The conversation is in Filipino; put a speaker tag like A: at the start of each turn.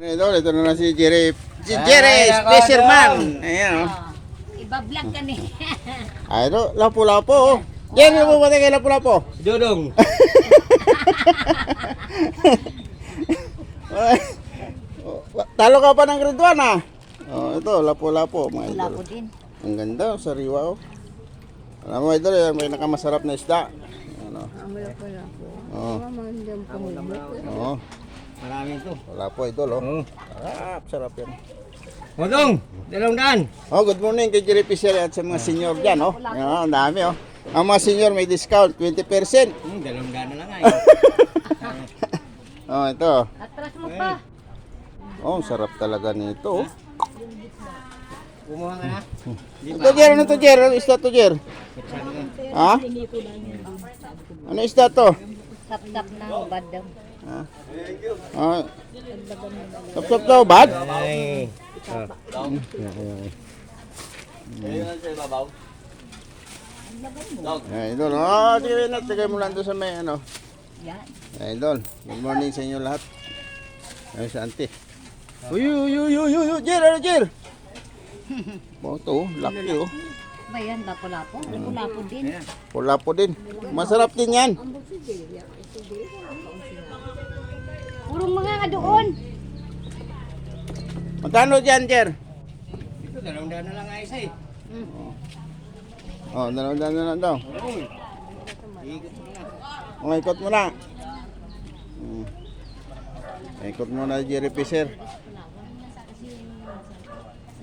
A: Ito na si Jerry. Si Jerry, fisherman. Ayan, oh.
B: Iba-vlog ka ni.
A: Ay, ito, lapo-lapo, oh. Jerry, mo ba tayo lapo-lapo?
C: Dudong.
A: Talo ka pa ng grade 1, ah. Oh, ito, lapo-lapo, mga
B: Wala
A: idol.
B: po din.
A: Ang ganda, sariwa, oh. Alam mo, idol, yan, may nakamasarap na isda. Ano? Oh. Oh.
C: Marami ito.
A: Wala po, idol, oh.
C: Oh.
A: Sarap yan.
C: Dudong, 200.
A: Oh, good morning kay Jerry Fisher at sa mga senior dyan, oh. Yan, ang dami, oh. Ang mga senior may discount, 20%.
C: 200 na lang ay.
A: Oh, ito.
B: Atras mo pa.
A: Oh, sarap talaga nito, oh.
C: Kumuha ka na.
A: Ito, Jer, ano to, Jer? Ano isda to, Jer? Ha? Ano isda to?
B: Sap-sap na ubad daw.
A: Ha? Ah. Sap-sap daw, bad?
C: Ay.
A: Ay, idol. Oh, tigay na. Tigay mo lang doon sa may ano.
B: Yan.
A: Ay, idol. Good morning sa inyo lahat. Ay, sa auntie. Uy, uy, uy, uy, uy, uy, Jer, ano, Jer? Oh, ito, laki, oh.
B: Ba yan, lapo-lapo? Lapo-lapo din.
A: Pula po din. Masarap din yan.
B: Purong mga nga doon.
A: Magkano dyan, Jer?
C: Ito 200 na lang ay isa eh.
A: Oh, dalawang na lang daw.
C: Ikot mo na.
A: Oh, ikot mo na. Ikot mo na, Jerry Fisher.